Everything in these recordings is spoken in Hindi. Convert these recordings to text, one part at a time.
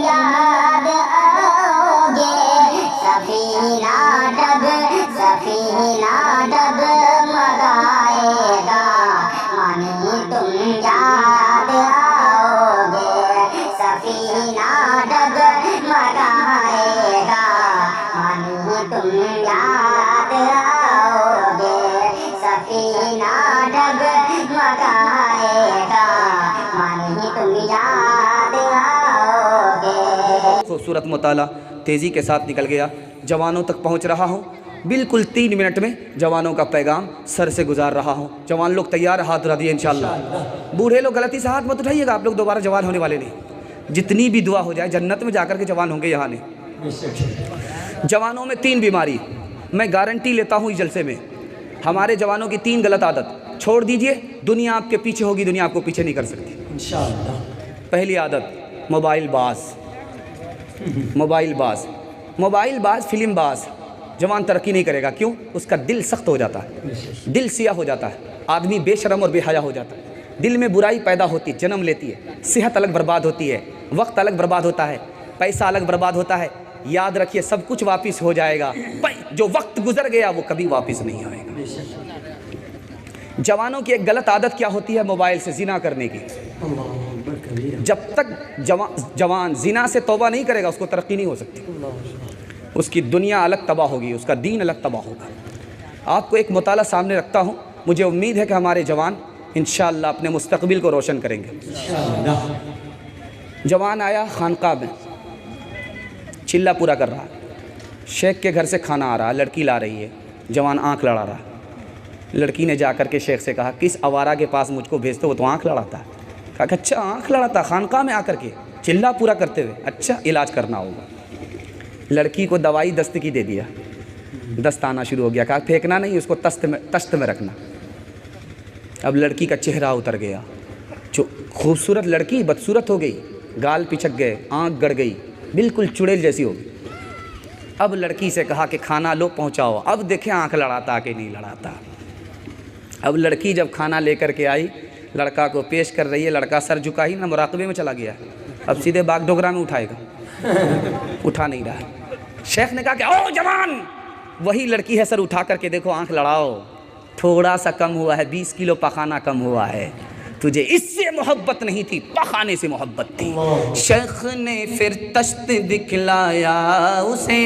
याद आओगे। सफीना डगमगाएगा, मानी तुम याद आओगे। सफीना डगमगाएगा, मानी तुम याद आओगे। सफीना डगमगाएगा, मानी तुम याद आओगे। खूबसूरत मुताला तेज़ी के साथ निकल गया, जवानों तक पहुंच रहा हूं। बिल्कुल 3 मिनट में जवानों का पैगाम सर से गुजार रहा हूं। जवान लोग तैयार, हाथ उठा दिए इंशाअल्लाह। बूढ़े लोग गलती से हाथ मत उठाइएगा, आप लोग दोबारा जवान होने वाले नहीं। जितनी भी दुआ हो जाए, जन्नत में जाकर के जवान होंगे, यहाँ नहीं। जवानों में 3 बीमारी, मैं गारंटी लेता हूँ इस जलसे में। हमारे जवानों की 3 गलत आदत छोड़ दीजिए, दुनिया आपके पीछे होगी, दुनिया आपको पीछे नहीं कर सकती इंशाअल्लाह। पहली आदत मोबाइल बाज, फिल्म बाज। जवान तरक्की नहीं करेगा, क्यों? उसका दिल सख्त हो जाता है, दिल सियाह हो जाता है, आदमी बेशरम और बेहया हो जाता है। दिल में बुराई पैदा होती है, जन्म लेती है, सेहत अलग बर्बाद होती है, वक्त अलग बर्बाद होता है, पैसा अलग बर्बाद होता है। याद रखिए, सब कुछ वापस हो जाएगा, जो वक्त गुजर गया वो कभी वापस नहीं आएगा। जवानों की एक गलत आदत क्या होती है? मोबाइल से जिना करने की। जब तक जवान जिना से तौबा नहीं करेगा, उसको तरक्की नहीं हो सकती। उसकी दुनिया अलग तबाह होगी, उसका दीन अलग तबाह होगा। आपको एक मुताला सामने रखता हूँ, मुझे उम्मीद है कि हमारे जवान इंशाअल्लाह अपने मुस्तकबिल को रोशन करेंगे। जवान आया खानकाह में, चिल्ला पूरा कर रहा, शेख के घर से खाना आ रहा, लड़की ला रही है, जवान आँख लड़ा रहा। लड़की ने जाकर के शेख से कहा, किस आवारा के पास मुझको भेज दो, वो तो आँख लड़ाता है। कहा अच्छा आँख लड़ाता खानकाह में आकर के, चिल्ला पूरा करते हुए, अच्छा इलाज करना होगा। लड़की को दवाई दस्त की दे दिया, दस्त आना शुरू हो गया। कहा फेंकना नहीं, उसको तश्त में रखना। अब लड़की का चेहरा उतर गया, जो खूबसूरत लड़की बदसूरत हो गई, गाल पिचक गए, आँख गड़ गई, बिल्कुल चुड़ैल जैसी हो गई। अब लड़की से कहा कि खाना लो पहुँचाओ। अब देखें आँख लड़ाता कि नहीं लड़ाता। अब लड़की जब खाना लेकर के आई, लड़का को पेश कर रही है, लड़का सर झुका ही ना, मुराकबे में चला गया। अब सीधे बाग डोगरा में उठाएगा, उठा नहीं रहा। शेख ने कहा कि ओ जवान, वही लड़की है, सर उठा करके देखो, आंख लड़ाओ, थोड़ा सा कम हुआ है, 20 किलो पखाना कम हुआ है। तुझे इससे मोहब्बत नहीं थी, पखाने से मोहब्बत थी। शेख ने फिर तश्त दिखलाया उसे,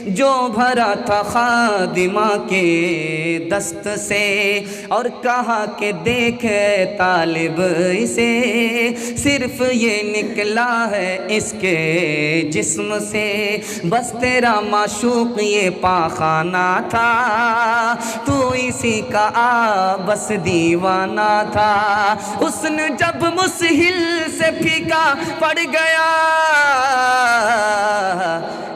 जो भरा था खादिमा के दस्त से, और कहा कि देखे तालिब इसे, सिर्फ ये निकला है इसके जिस्म से, बस तेरा माशूक ये पाखाना था, तू इसी का बस दीवाना था। उसने जब मुश्किल से फीका पड़ गया,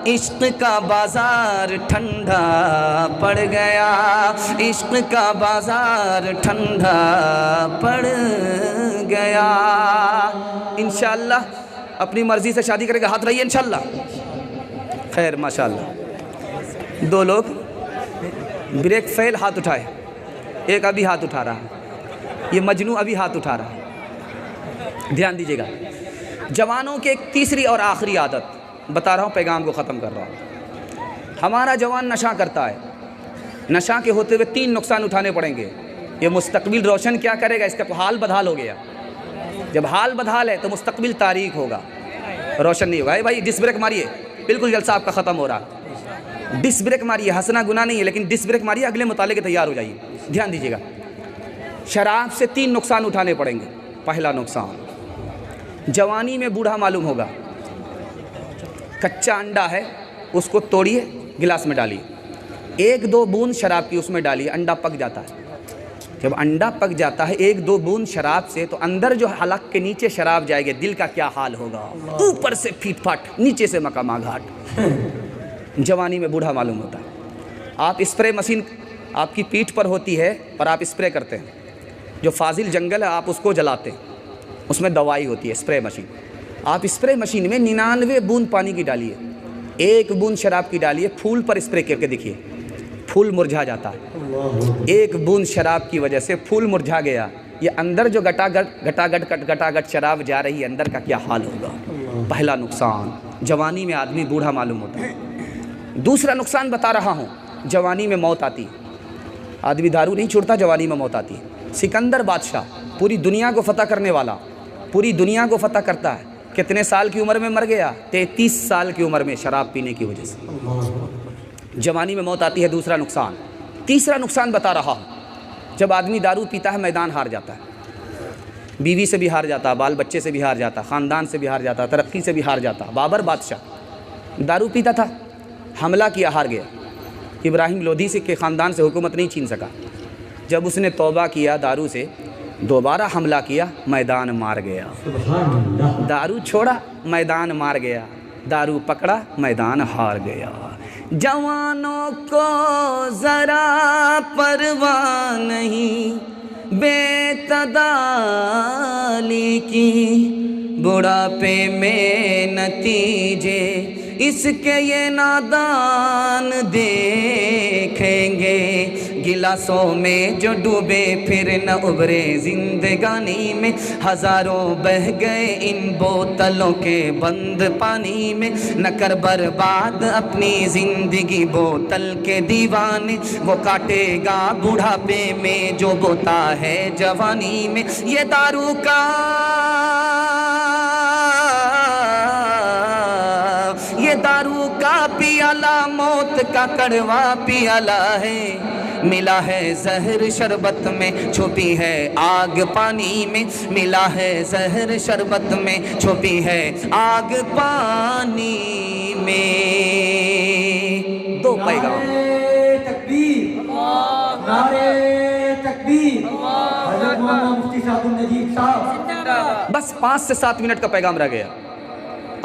इश्क का बाजार ठंडा पड़ गया, इश्क का बाजार ठंडा पड़ गया। इंशाअल्लाह अपनी मर्जी से शादी करेगा, हाथ रहिए इंशाअल्लाह। खैर माशाअल्लाह, 2 लोग ब्रेक फेल हाथ उठाए, एक अभी हाथ उठा रहा है, ये मजनू अभी हाथ उठा रहा है। ध्यान दीजिएगा, जवानों की एक तीसरी और आखिरी आदत बता रहा हूँ, पैगाम को ख़त्म कर रहा हूँ। हमारा जवान नशा करता है, नशा के होते हुए 3 नुकसान उठाने पड़ेंगे। ये मुस्तकबिल रोशन क्या करेगा, इसका तो हाल बदहाल हो गया। जब हाल बदहाल है तो मुस्तकबिल तारीक होगा, रोशन नहीं होगा। भाई डिस्क ब्रेक मारिए, बिल्कुल जलसा आपका ख़त्म हो रहा। डिस्क ब्रेक मारिए, हंसना गुनाह नहीं है, लेकिन डिस्क ब्रेक मारिए, अगले मुताले के तैयार हो जाइए। ध्यान दीजिएगा, शराब से 3 नुकसान उठाने पड़ेंगे। पहला नुकसान, जवानी में बूढ़ा मालूम होगा। कच्चा अंडा है, उसको तोड़िए, गिलास में डालिए, 1-2 बूंद शराब की उसमें डालिए, अंडा पक जाता है। जब अंडा पक जाता है 1-2 बूंद शराब से, तो अंदर जो हलक के नीचे शराब जाएगी, दिल का क्या हाल होगा। ऊपर से फीट फाट, नीचे से मकामा घाट। जवानी में बूढ़ा मालूम होता है। आप स्प्रे मशीन आपकी पीठ पर होती है और आप स्प्रे करते हैं, जो फाजिल जंगल है आप उसको जलाते हैं, उसमें दवाई होती है स्प्रे मशीन। आप स्प्रे मशीन में 99 बूंद पानी की डालिए, 1 बूंद शराब की डालिए, फूल पर स्प्रे करके देखिए, फूल मुरझा जाता है। 1 बूंद शराब की वजह से फूल मुरझा गया, ये अंदर जो घटाघट शराब जा रही है, अंदर का क्या हाल होगा। पहला नुकसान, जवानी में आदमी बूढ़ा मालूम होता है। दूसरा नुकसान बता रहा हूँ, जवानी में मौत आती है। आदमी दारू नहीं छोड़ता, जवानी में मौत आती है। सिकंदर बादशाह, पूरी दुनिया को फतह करने वाला, पूरी दुनिया को फतह करता है, कितने साल की उम्र में मर गया? 33 साल की उम्र में, शराब पीने की वजह से। जवानी में मौत आती है, दूसरा नुकसान। तीसरा नुकसान बता रहा हूँ, जब आदमी दारू पीता है मैदान हार जाता है, बीवी से भी हार जाता, बाल बच्चे से भी हार जाता, ख़ानदान से भी हार जाता, तरक्की से भी हार जाता। बाबर बादशाह दारू पीता था, हमला किया, हार गया। इब्राहिम लोधी से के ख़ानदान से हुकूमत नहीं छीन सका। जब उसने तौबा किया दारू से, दोबारा हमला किया, मैदान मार गया। दारू छोड़ा, मैदान मार गया, दारू पकड़ा, मैदान हार गया। जवानों को ज़रा परवाह नहीं बेतदाली की, बुढ़ापे में नतीजे इसके ये नादान देखेंगे। गिलासों में जो डूबे फिर न उभरे जिंदगानी में, हज़ारों बह गए इन बोतलों के बंद पानी में। न कर बर्बाद अपनी ज़िंदगी बोतल के दीवाने, वो काटेगा बुढ़ापे में जो बोता है जवानी में। ये दारू का पियाला मौत का कड़वा पियाला है। मिला है जहर शरबत में, छुपी है आग पानी में। मिला है जहर शरबत में, छुपी है आग पानी में। दो पैगाम। तकबीर, नारे तकबीर, हज़रत मौलाना मुफ्ती साहब नजीब साहब। बस 5 से 7 मिनट का पैगाम रह गया।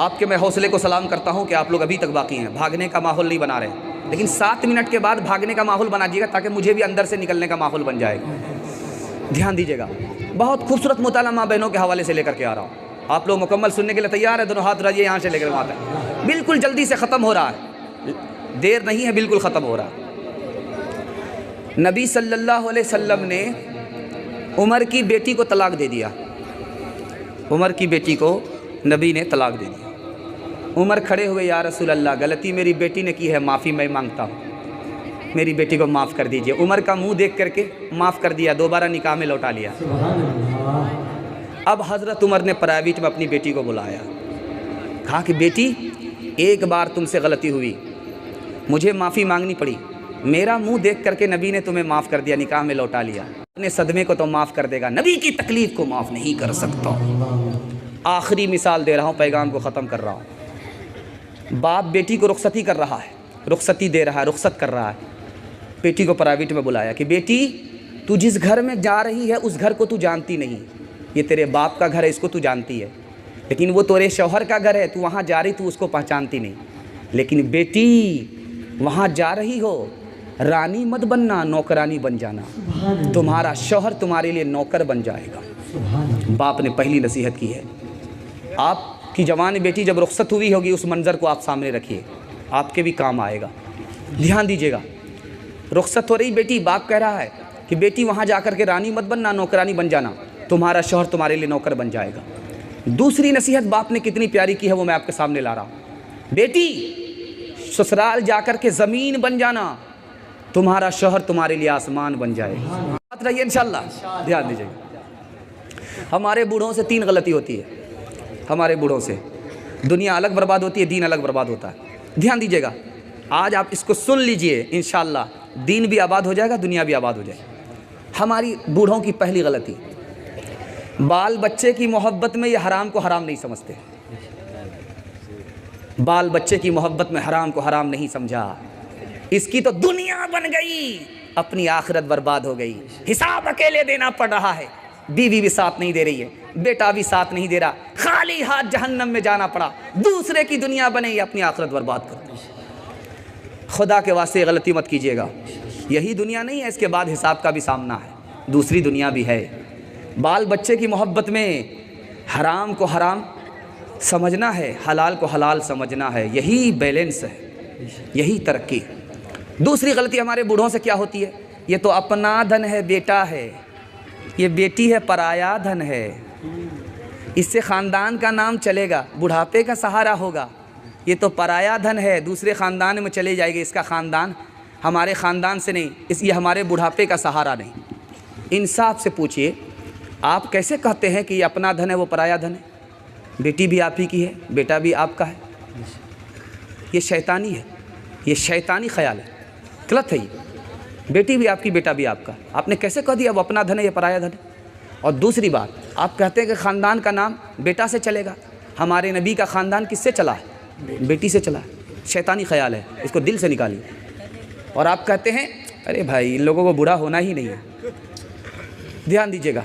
आपके मैं हौसले को सलाम करता हूं कि आप लोग अभी तक बाकी हैं, भागने का माहौल नहीं बना रहे, लेकिन 7 मिनट के बाद भागने का माहौल बना दीजिएगा ताकि मुझे भी अंदर से निकलने का माहौल बन जाएगा। ध्यान दीजिएगा, बहुत खूबसूरत मुताला माँ बहनों के हवाले से लेकर के आ रहा हूँ। आप लोग मुकम्मल सुनने के लिए तैयार है? दोनों हाथ रजिए, यहाँ से लेकर वहाँ तक। बिल्कुल जल्दी से ख़त्म हो रहा है, देर नहीं है, बिल्कुल ख़त्म हो रहा है। नबी सल्लल्लाहु अलैहि वसल्लम ने उमर की बेटी को तलाक दे दिया। उमर की बेटी को नबी ने तलाक दे दिया। उमर खड़े हुए, या रसूल अल्लाह, गलती मेरी बेटी ने की है, माफ़ी मैं मांगता हूँ, मेरी बेटी को माफ़ कर दीजिए। उमर का मुंह देख करके माफ़ कर दिया, दोबारा निकाह में लौटा लिया। अब हज़रत उमर ने प्राइवेट में अपनी बेटी को बुलाया, कहा कि बेटी, एक बार तुमसे गलती हुई, मुझे माफ़ी मांगनी पड़ी, मेरा मुंह देख करके नबी ने तुम्हें माफ़ कर दिया, निकाह में लौटा लिया। अपने सदमे को तो माफ़ कर देगा, नबी की तकलीफ़ को माफ़ नहीं कर सकता। आखिरी मिसाल दे रहा हूँ, पैगाम को ख़त्म कर रहा हूँ। बाप बेटी को रुखसती कर रहा है, रुखसती दे रहा है, रुखसत कर रहा है। बेटी को प्राइवेट में बुलाया कि बेटी, तू जिस घर में जा रही है उस घर को तू जानती नहीं, ये तेरे बाप का घर है, इसको तू जानती है, लेकिन वो तेरे शौहर का घर है, तू वहाँ जा रही, तू उसको पहचानती नहीं। लेकिन बेटी, वहाँ जा रही हो, रानी मत बनना, नौकरानी बन जाना, तुम्हारा शौहर तुम्हारे लिए नौकर बन जाएगा। बाप ने पहली नसीहत की है। आपकी जवान बेटी जब रुखसत हुई होगी, उस मंज़र को आप सामने रखिए, आपके भी काम आएगा। ध्यान दीजिएगा, रुखसत हो रही बेटी, बाप कह रहा है कि बेटी वहाँ जाकर के रानी मत बनना, नौकरानी बन जाना, तुम्हारा शौहर तुम्हारे लिए नौकर बन जाएगा। दूसरी नसीहत बाप ने कितनी प्यारी की है, वो मैं आपके सामने ला रहा हूँ। बेटी, ससुराल जाकर के ज़मीन बन जाना, तुम्हारा शौहर तुम्हारे लिए आसमान बन जाएगा। बात रही है इंशाअल्लाह। ध्यान दीजिएगा, हमारे बूढ़ों से 3 गलती होती है। हमारे बूढ़ों से दुनिया अलग बर्बाद होती है, दीन अलग बर्बाद होता है। ध्यान दीजिएगा, आज आप इसको सुन लीजिए, इंशाअल्लाह दीन भी आबाद हो जाएगा, दुनिया भी आबाद हो जाएगी। हमारी बूढ़ों की पहली गलती, बाल बच्चे की मोहब्बत में ये हराम को हराम नहीं समझते। बाल बच्चे की मोहब्बत में हराम को हराम नहीं समझा, इसकी तो दुनिया बन गई, अपनी आखिरत बर्बाद हो गई। हिसाब अकेले देना पड़ रहा है, बीवी भी साथ नहीं दे रही है, बेटा भी साथ नहीं दे रहा, खाली हाथ जहन्नम में जाना पड़ा। दूसरे की दुनिया बने, अपनी आखिरत बर्बाद कर दी। खुदा के वास्ते गलती मत कीजिएगा, यही दुनिया नहीं है, इसके बाद हिसाब का भी सामना है, दूसरी दुनिया भी है। बाल बच्चे की मोहब्बत में हराम को हराम समझना है, हलाल को हलाल समझना है, यही बैलेंस है, यही तरक्की। दूसरी गलती हमारे बूढ़ों से क्या होती है, ये तो अपना धन है, बेटा है, ये बेटी है पराया धन है, इससे ख़ानदान का नाम चलेगा, बुढ़ापे का सहारा होगा। ये तो पराया धन है, दूसरे ख़ानदान में चले जाएगी, इसका ख़ानदान हमारे ख़ानदान से नहीं, ये हमारे बुढ़ापे का सहारा नहीं। इंसाफ से पूछिए, आप कैसे कहते हैं कि ये अपना धन है वो पराया धन है? बेटी भी आप ही की है, बेटा भी आपका है। ये शैतानी है, ये शैतानी ख्याल है, गलत है। ये बेटी भी आपकी, बेटा भी आपका। आपने कैसे कह दिया वो अपना धन है, ये पराया धन है? और दूसरी बात, आप कहते हैं कि ख़ानदान का नाम बेटा से चलेगा। हमारे नबी का ख़ानदान किससे चला है? बेटी से चला है। शैतानी ख्याल है, इसको दिल से निकालिए। और आप कहते हैं अरे भाई इन लोगों को बूढ़ा होना ही नहीं है, ध्यान दीजिएगा।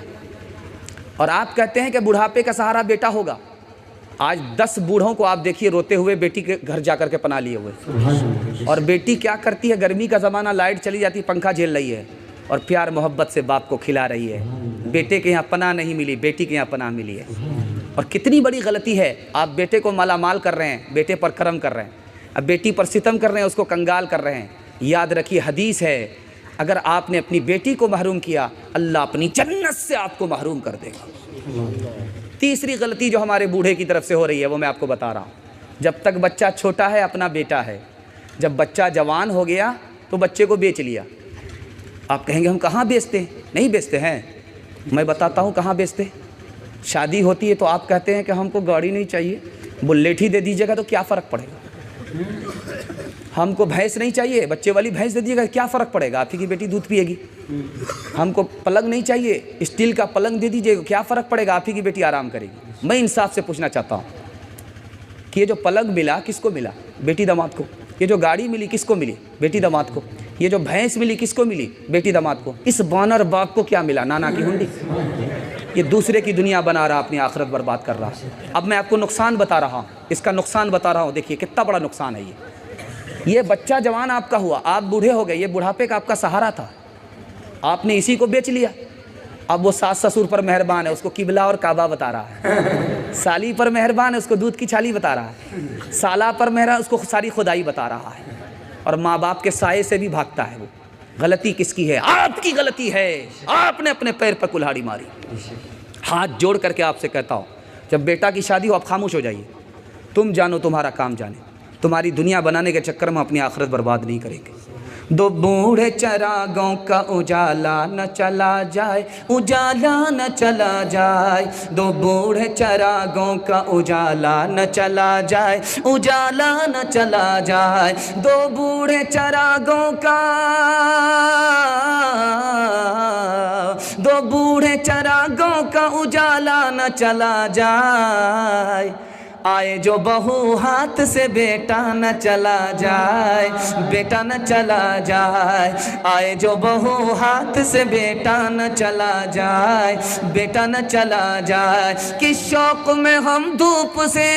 और आप कहते हैं कि बुढ़ापे का सहारा बेटा होगा। आज 10 बूढ़ों को आप देखिए रोते हुए बेटी के घर जा कर के पना लिए हुए। और बेटी क्या करती है? गर्मी का ज़माना, लाइट चली जाती, पंखा झेल रही है और प्यार मोहब्बत से बाप को खिला रही है। बेटे के यहाँ पनाह नहीं मिली, बेटी के यहाँ पनाह मिली है। और कितनी बड़ी गलती है, आप बेटे को मालामाल कर रहे हैं, बेटे पर करम कर रहे हैं, अब बेटी पर सितम कर रहे हैं, उसको कंगाल कर रहे हैं। याद रखिए हदीस है, अगर आपने अपनी बेटी को महरूम किया, अल्लाह अपनी जन्नत से आपको महरूम कर देगा। तीसरी गलती जो हमारे बूढ़े की तरफ से हो रही है वो मैं आपको बता रहा हूँ। जब तक बच्चा छोटा है अपना बेटा है, जब बच्चा जवान हो गया तो बच्चे को बेच लिया। आप कहेंगे हम कहाँ बेचते हैं? नहीं बेचते हैं, मैं बताता हूँ कहाँ बेचते हैं। शादी होती है तो आप कहते हैं कि हमको गाड़ी नहीं चाहिए, बुलेट ही दे दीजिएगा तो क्या फ़र्क पड़ेगा। हमको भैंस नहीं चाहिए, बच्चे वाली भैंस दे दीजिएगा, क्या फ़र्क पड़ेगा, आप ही की बेटी दूध पिएगी। हमको पलंग नहीं चाहिए, स्टील का पलंग दे दीजिएगा, क्या फ़र्क पड़ेगा, आप ही की बेटी आराम करेगी। मैं इंसाफ से पूछना चाहता हूँ कि ये जो पलंग मिला किसको मिला? बेटी दामाद को। ये जो गाड़ी मिली किसको मिली? बेटी दामाद को। ये जो भैंस मिली किसको मिली? बेटी दामाद को। इस बानर बाप को क्या मिला? नाना की हुंडी। ये दूसरे की दुनिया बना रहा, अपनी आखिरत बर्बाद कर रहा है। अब मैं आपको नुकसान बता रहा हूँ, इसका नुकसान बता रहा हूँ। देखिए कितना बड़ा नुकसान है ये बच्चा जवान आपका हुआ, आप बूढ़े हो गए, ये बुढ़ापे का आपका सहारा था, आपने इसी को बेच लिया। अब वो सास ससुर पर मेहरबान है, उसको किबला और काबा बता रहा है। साली पर मेहरबान है, उसको दूध की छाली बता रहा है। साला पर मेहरबान, उसको सारी खुदाई बता रहा है। और माँ बाप के साये से भी भागता है वो। गलती किसकी है? आपकी गलती है, आपने अपने पैर पर कुल्हाड़ी मारी। हाथ जोड़ करके आपसे कहता हूँ, जब बेटा की शादी हो आप खामोश हो जाइए। तुम जानो तुम्हारा काम जाने, तुम्हारी दुनिया बनाने के चक्कर में अपनी आखिरत बर्बाद नहीं करेंगे। दो बूढ़े चरागों का उजाला न चला जाए, उजाला न चला जाए। दो बूढ़े चरागों का उजाला न चला जाए, उजाला न चला जाए। दो बूढ़े चरागों का, दो बूढ़े चरागों का उजाला न चला जाए। आए जो बहू हाथ से बेटा न चला जाए, बेटा न चला जाए। आए जो बहू हाथ से बेटा न चला जाए, बेटा न चला जाए। किस शौक में हम धूप से,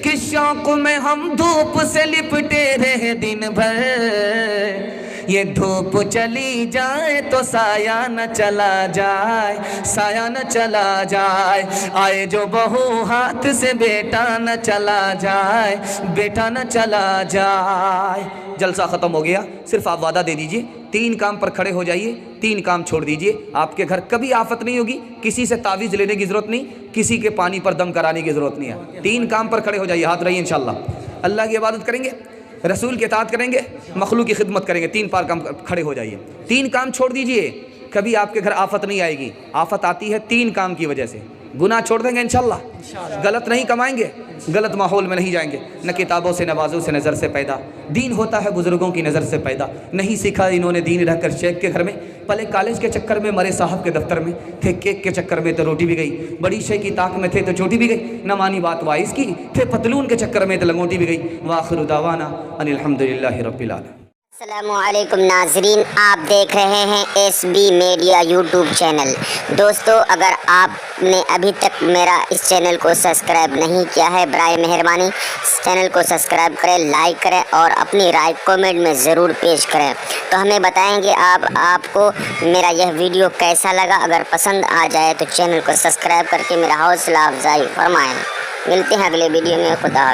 किस शौक में हम धूप से लिपटे रहे दिन भर। ये धूप चली जाए तो साया न चला जाए, साया न चला जाए। आए जो बहू हाथ से बेटा न चला जाए, बेटा न चला जाए। जलसा ख़त्म हो गया, सिर्फ आप वादा दे दीजिए, 3 काम पर खड़े हो जाइए, 3 काम छोड़ दीजिए। आपके घर कभी आफत नहीं होगी, किसी से तावीज़ लेने की ज़रूरत नहीं, किसी के पानी पर दम कराने की ज़रूरत नहीं है। 3 काम पर खड़े हो जाइए, हाथ रहिए। इंशाअल्लाह अल्लाह की इबादत करेंगे, रसूल की इताअत करेंगे, मखलूक की खिदमत करेंगे। 3 पार काम खड़े हो जाइए, 3 काम छोड़ दीजिए, कभी आपके घर आफत नहीं आएगी। आफत आती है 3 काम की वजह से। गुनाह छोड़ देंगे इंशाअल्लाह, गलत नहीं कमाएंगे, गलत माहौल में नहीं जाएंगे। न किताबों से नवाज़ों से नज़र से पैदा, दीन होता है बुज़ुर्गों की नज़र से पैदा। नहीं सीखा इन्होंने दीन रहकर शेख के घर में, पहले कॉलेज के चक्कर में मरे साहब के दफ्तर में थे, केक के चक्कर में तो रोटी भी गई, बड़ी शेख की ताक में थे तो चोटी भी गई, न मानी बात वाइस की, थे पतलून के चक्कर में तो लंगोटी भी गई। वाखिर दावाना अनिल हम्दुलिल्लाहि रब्बिल आलमीन। अस्सलामुअलैकुम नाजरीन, आप देख रहे हैं SB मीडिया यूट्यूब चैनल। दोस्तों, अगर आपने अभी तक मेरा इस चैनल को सब्सक्राइब नहीं किया है, बराए मेहरबानी इस चैनल को सब्सक्राइब करें, लाइक करें और अपनी राय कमेंट में ज़रूर पेश करें। तो हमें बताएंगे आपको मेरा यह वीडियो कैसा लगा। अगर पसंद आ जाए तो चैनल को सब्सक्राइब करके मेरा हौसला अफजाई फरमाएँ। मिलते हैं अगले वीडियो में। खुदा।